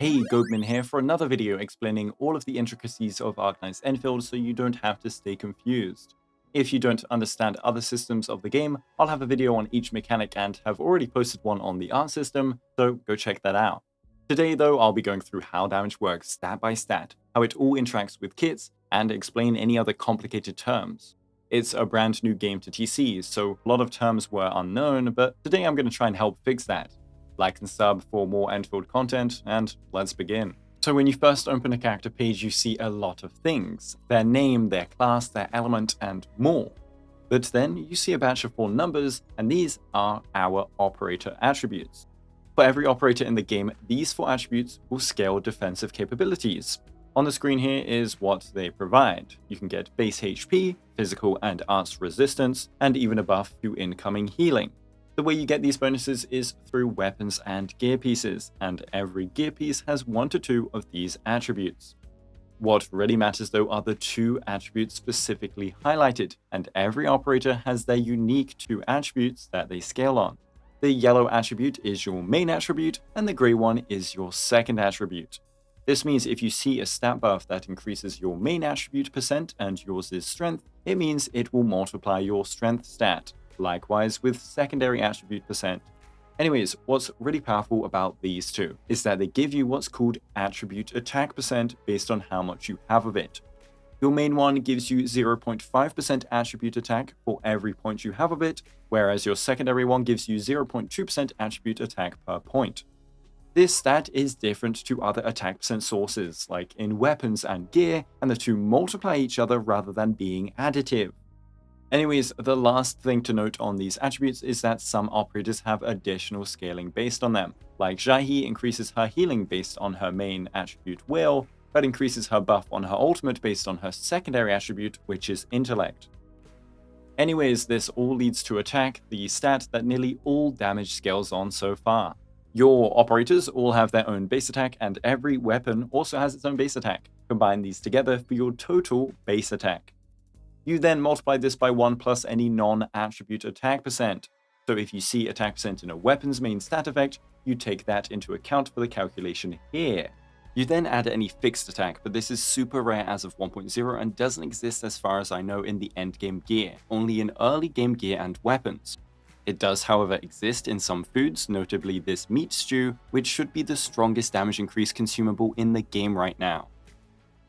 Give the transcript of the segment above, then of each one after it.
Hey, Goatman here for another video explaining all of the intricacies of Arknights Endfield so you don't have to stay confused. If you don't understand other systems of the game, I'll have a video on each mechanic and have already posted one on the art system, so go check that out. Today though, I'll be going through how damage works stat by stat, how it all interacts with kits, and explain any other complicated terms. It's a brand new game to TC, so a lot of terms were unknown, but today I'm going to try and help fix that. Like and sub for more Endfield content, and let's begin. So when you first open a character page, you see a lot of things. Their name, their class, their element, and more. But then you see a batch of 4 numbers, and these are our operator attributes. For every operator in the game, these 4 attributes will scale defensive capabilities. On the screen here is what they provide. You can get base HP, physical and arts resistance, and even a buff to incoming healing. The way you get these bonuses is through weapons and gear pieces, and every gear piece has 1 to 2 of these attributes. What really matters though are the 2 attributes specifically highlighted, and every operator has their unique 2 attributes that they scale on. The yellow attribute is your main attribute, and the grey one is your second attribute. This means if you see a stat buff that increases your main attribute percent and yours is strength, it means it will multiply your strength stat. Likewise with secondary attribute percent. Anyways, what's really powerful about these 2 is that they give you what's called attribute attack percent based on how much you have of it. Your main one gives you 0.5% attribute attack for every point you have of it, whereas your secondary one gives you 0.2% attribute attack per point. This stat is different to other attack percent sources, like in weapons and gear, and the 2 multiply each other rather than being additive. Anyways, the last thing to note on these attributes is that some operators have additional scaling based on them, like Jahi increases her healing based on her main attribute will, but increases her buff on her ultimate based on her secondary attribute, which is intellect. Anyways, this all leads to attack, the stat that nearly all damage scales on so far. Your operators all have their own base attack, and every weapon also has its own base attack. Combine these together for your total base attack. You then multiply this by 1 plus any non-attribute attack percent. So if you see attack percent in a weapon's main stat effect, you take that into account for the calculation here. You then add any fixed attack, but this is super rare as of 1.0 and doesn't exist as far as I know in the endgame gear, only in early game gear and weapons. It does however exist in some foods, notably this meat stew, which should be the strongest damage increase consumable in the game right now.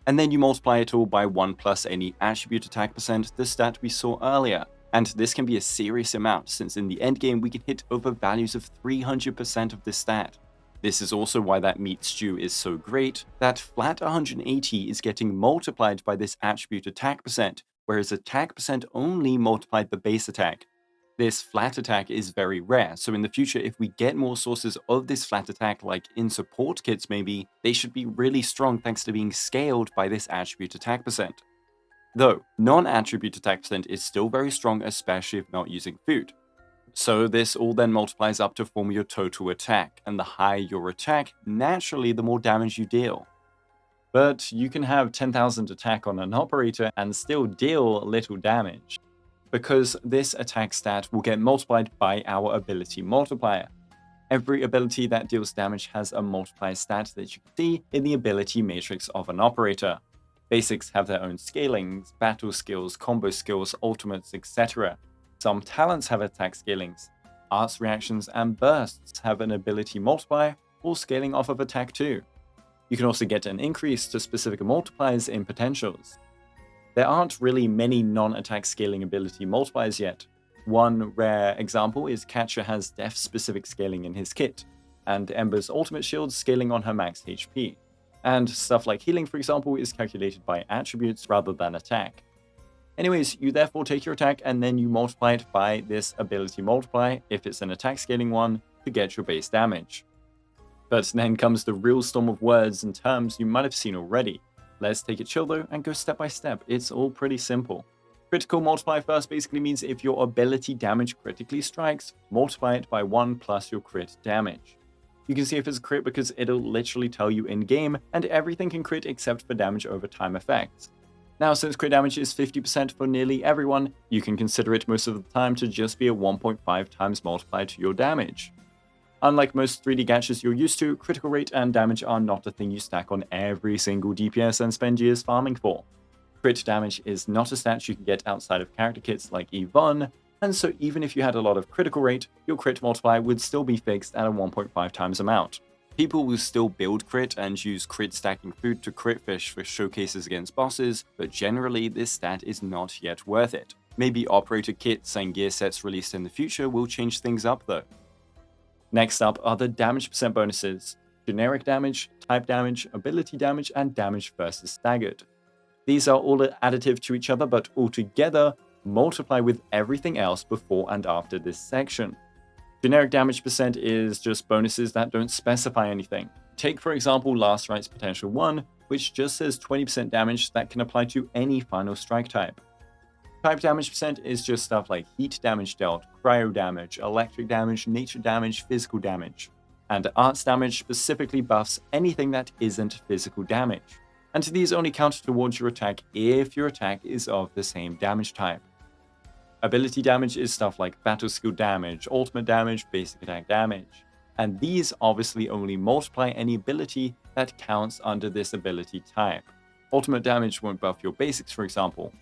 And then you multiply it all by 1 plus any attribute attack percent, the stat we saw earlier. And this can be a serious amount, since in the endgame we can hit over values of 300% of this stat. This is also why that meat stew is so great. That flat 180 is getting multiplied by this attribute attack percent, whereas attack percent only multiplied the base attack. This flat attack is very rare, so in the future if we get more sources of this flat attack, like in support kits maybe, they should be really strong thanks to being scaled by this attribute attack percent. Though, non-attribute attack percent is still very strong, especially if not using food. So this all then multiplies up to form your total attack, and the higher your attack, naturally the more damage you deal. But you can have 10,000 attack on an operator and still deal little damage, because this attack stat will get multiplied by our ability multiplier. Every ability that deals damage has a multiplier stat that you can see in the ability matrix of an operator. Basics have their own scalings, battle skills, combo skills, ultimates, etc. Some talents have attack scalings. Arts reactions and bursts have an ability multiplier, all scaling off of attack too. You can also get an increase to specific multipliers in potentials. There aren't really many non-attack scaling ability multipliers yet. One rare example is Catcher has def-specific scaling in his kit, and Ember's ultimate shield scaling on her max HP. And stuff like healing, for example, is calculated by attributes rather than attack. Anyways, you therefore take your attack and then you multiply it by this ability multiply, if it's an attack scaling one, to get your base damage. But then comes the real storm of words and terms you might have seen already. Let's take it chill though and go step by step. It's all pretty simple. Critical multiply first basically means if your ability damage critically strikes, multiply it by 1 plus your crit damage. You can see if it's a crit because it'll literally tell you in game, and everything can crit except for damage over time effects. Now since crit damage is 50% for nearly everyone, you can consider it most of the time to just be a 1.5 times multiplier to your damage. Unlike most 3D gachas you're used to, critical rate and damage are not a thing you stack on every single DPS and spend years farming for. Crit damage is not a stat you can get outside of character kits like Yvonne, and so even if you had a lot of critical rate, your crit multiplier would still be fixed at a 1.5 times amount. People will still build crit and use crit stacking food to crit fish for showcases against bosses, but generally this stat is not yet worth it. Maybe operator kits and gear sets released in the future will change things up though. Next up are the damage percent bonuses: generic damage, type damage, ability damage, and damage versus staggered. These are all additive to each other, but altogether multiply with everything else before and after this section. Generic damage percent is just bonuses that don't specify anything. Take for example Last Right's Potential 1, which just says 20% damage that can apply to any final strike type. Type damage percent is just stuff like heat damage dealt, cryo damage, electric damage, nature damage, physical damage. And arts damage specifically buffs anything that isn't physical damage. And these only count towards your attack if your attack is of the same damage type. Ability damage is stuff like battle skill damage, ultimate damage, basic attack damage. And these obviously only multiply any ability that counts under this ability type. Ultimate damage won't buff your basics, for example.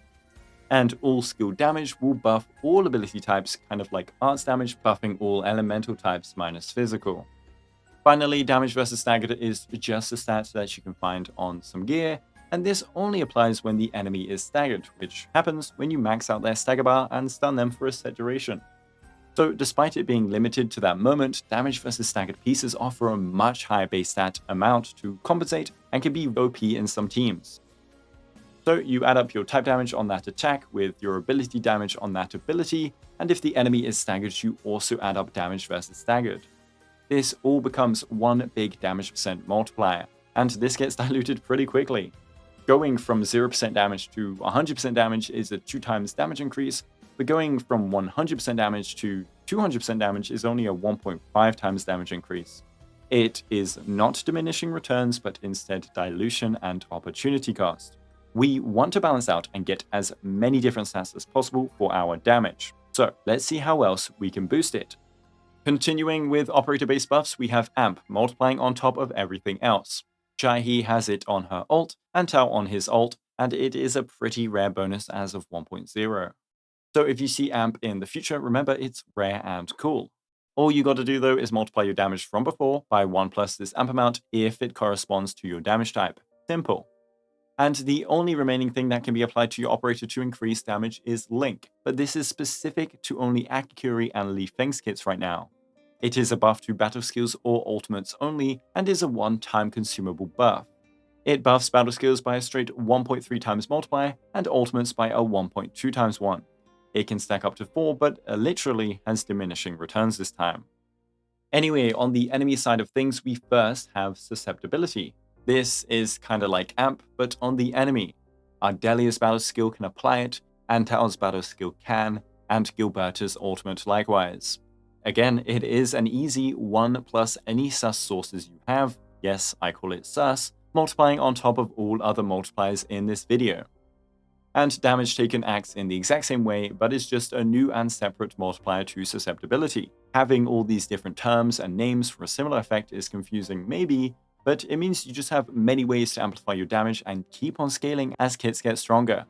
And all skill damage will buff all ability types, kind of like arts damage buffing all elemental types minus physical. Finally, damage versus staggered is just a stat that you can find on some gear, and this only applies when the enemy is staggered, which happens when you max out their stagger bar and stun them for a set duration. So despite it being limited to that moment, damage versus staggered pieces offer a much higher base stat amount to compensate and can be OP in some teams. So you add up your type damage on that attack with your ability damage on that ability, and if the enemy is staggered, you also add up damage versus staggered. This all becomes one big damage percent multiplier, and this gets diluted pretty quickly. Going from 0% damage to 100% damage is a 2 times damage increase, but going from 100% damage to 200% damage is only a 1.5 times damage increase. It is not diminishing returns, but instead dilution and opportunity cost. We want to balance out and get as many different stats as possible for our damage. So let's see how else we can boost it. Continuing with operator-based buffs, we have Amp multiplying on top of everything else. Jaihe has it on her ult, and Tao on his ult, and it is a pretty rare bonus as of 1.0. So if you see Amp in the future, remember it's rare and cool. All you gotta do though is multiply your damage from before by 1 plus this Amp amount if it corresponds to your damage type. Simple. And the only remaining thing that can be applied to your operator to increase damage is Link, but this is specific to only Akikuri and Li Feng's kits right now. It is a buff to battle skills or ultimates only, and is a one-time consumable buff. It buffs battle skills by a straight 1.3 times multiplier, and ultimates by a 1.2 times 1. It can stack up to 4, but literally has diminishing returns this time. Anyway, on the enemy side of things, we first have Susceptibility. This is kinda like Amp, but on the enemy. Ardelia's battle skill can apply it, Antal's battle skill can, and Gilberta's ultimate likewise. Again, it is an easy 1 plus any sus sources you have, yes, I call it sus, multiplying on top of all other multipliers in this video. And damage taken acts in the exact same way, but is just a new and separate multiplier to Susceptibility. Having all these different terms and names for a similar effect is confusing maybe, but it means you just have many ways to amplify your damage and keep on scaling as kits get stronger.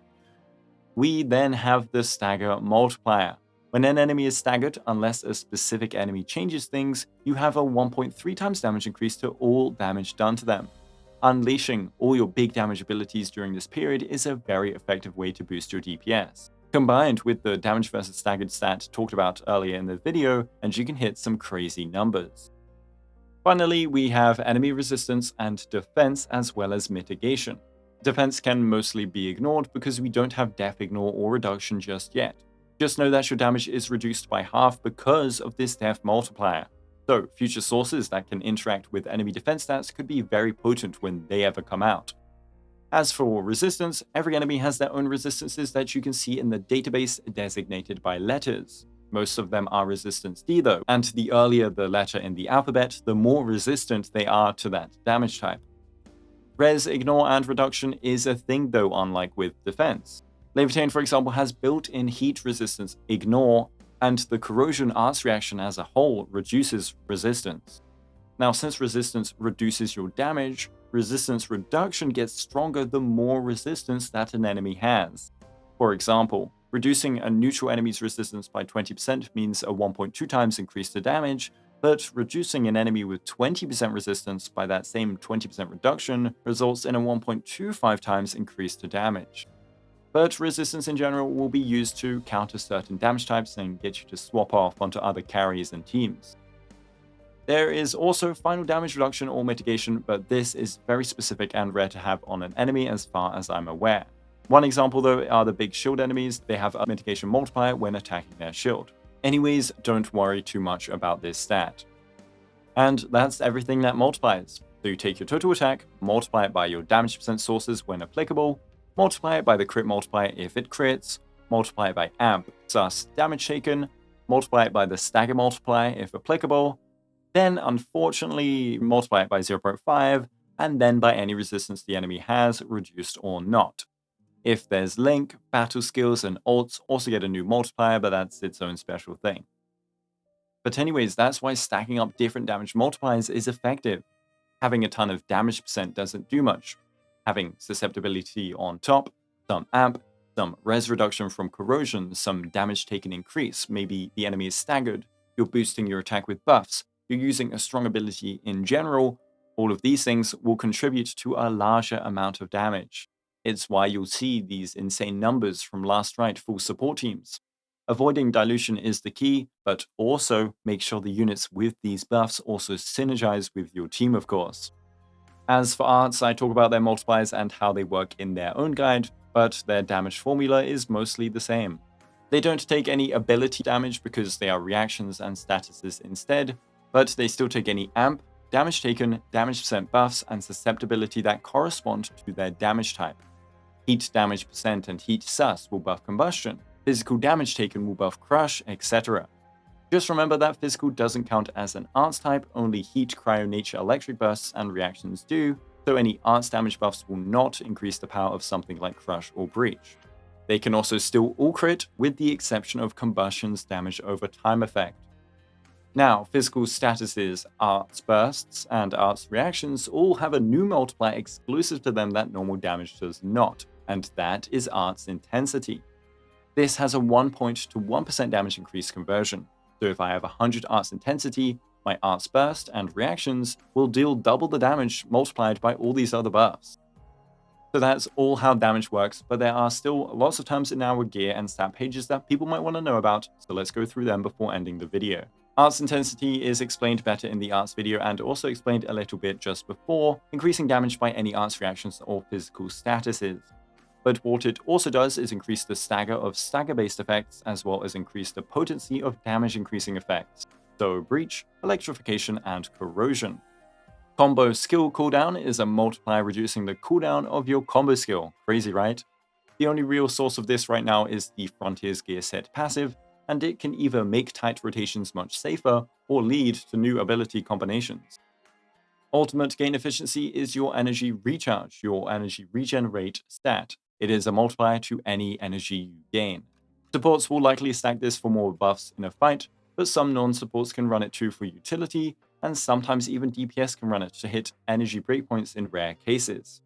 We then have the Stagger Multiplier. When an enemy is staggered, unless a specific enemy changes things, you have a 1.3 times damage increase to all damage done to them. Unleashing all your big damage abilities during this period is a very effective way to boost your DPS. Combined with the damage versus staggered stat talked about earlier in the video, and you can hit some crazy numbers. Finally, we have enemy resistance and defense as well as mitigation. Defense can mostly be ignored because we don't have def ignore or reduction just yet. Just know that your damage is reduced by half because of this def multiplier. So future sources that can interact with enemy defense stats could be very potent when they ever come out. As for resistance, every enemy has their own resistances that you can see in the database designated by letters. Most of them are resistance D though, and the earlier the letter in the alphabet, the more resistant they are to that damage type. Res, ignore, and reduction is a thing though, unlike with defense. Levitain, for example, has built-in heat resistance ignore, And the corrosion arts reaction as a whole reduces resistance. Now, since resistance reduces your damage, resistance reduction gets stronger the more resistance that an enemy has. For example, reducing a neutral enemy's resistance by 20% means a 1.2 times increase to damage, but reducing an enemy with 20% resistance by that same 20% reduction results in a 1.25 times increase to damage. But resistance in general will be used to counter certain damage types and get you to swap off onto other carries and teams. There is also final damage reduction or mitigation, but this is very specific and rare to have on an enemy as far as I'm aware. One example though are the big shield enemies. They have a mitigation multiplier when attacking their shield. Anyways, don't worry too much about this stat. And that's everything that multiplies. So you take your total attack, multiply it by your damage percent sources when applicable, multiply it by the crit multiplier if it crits, multiply it by amp, sus, damage taken, multiply it by the stagger multiplier if applicable, then unfortunately multiply it by 0.5, and then by any resistance the enemy has, reduced or not. If there's link, battle skills, and ults also get a new multiplier, but that's its own special thing. But anyways, that's why stacking up different damage multipliers is effective. Having a ton of damage percent doesn't do much. Having susceptibility on top, some amp, some res reduction from corrosion, some damage taken increase, maybe the enemy is staggered, you're boosting your attack with buffs, you're using a strong ability in general, all of these things will contribute to a larger amount of damage. It's why you'll see these insane numbers from Last Right full support teams. Avoiding dilution is the key, but also make sure the units with these buffs also synergize with your team, of course. As for arts, I talk about their multipliers and how they work in their own guide, but their damage formula is mostly the same. They don't take any ability damage because they are reactions and statuses instead, but they still take any amp, damage taken, damage percent buffs, and susceptibility that correspond to their damage type. Heat damage percent and heat sus will buff combustion, physical damage taken will buff crush, etc. Just remember that physical doesn't count as an arts type, only heat, cryo, nature, electric bursts, and reactions do, so any arts damage buffs will not increase the power of something like crush or breach. They can also still all crit, with the exception of combustion's damage over time effect. Now, physical statuses, arts bursts, and arts reactions all have a new multiplier exclusive to them that normal damage does not, and that is arts intensity. This has a 1 point to 1% damage increase conversion. So if I have 100 arts intensity, my arts burst and reactions will deal double the damage multiplied by all these other buffs. So that's all how damage works, but there are still lots of terms in our gear and stat pages that people might want to know about, so let's go through them before ending the video. Arts intensity is explained better in the arts video and also explained a little bit just before, increasing damage by any arts reactions or physical statuses. But what it also does is increase the stagger of stagger-based effects, as well as increase the potency of damage-increasing effects, so breach, electrification, and corrosion. Combo skill cooldown is a multiplier reducing the cooldown of your combo skill. Crazy, right? The only real source of this right now is the Frontiers gear set passive, and it can either make tight rotations much safer or lead to new ability combinations. Ultimate gain efficiency is your energy recharge, your energy regenerate stat. It is a multiplier to any energy you gain. Supports will likely stack this for more buffs in a fight, but some non-supports can run it too for utility, and sometimes even DPS can run it to hit energy breakpoints in rare cases.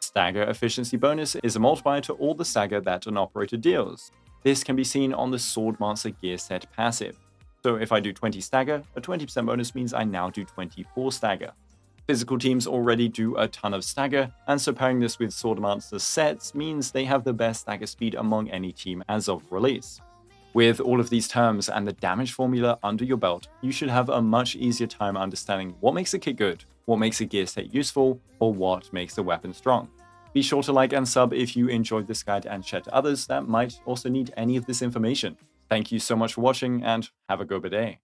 Stagger efficiency bonus is a multiplier to all the stagger that an operator deals. This can be seen on the Swordmaster gear set passive. So if I do 20 stagger, a 20% bonus means I now do 24 stagger. Physical teams already do a ton of stagger, and so pairing this with Swordmaster sets means they have the best stagger speed among any team as of release. With all of these terms and the damage formula under your belt, you should have a much easier time understanding what makes a kit good, what makes a gear set useful, or what makes a weapon strong. Be sure to like and sub if you enjoyed this guide and share to others that might also need any of this information. Thank you so much for watching and have a guoba day.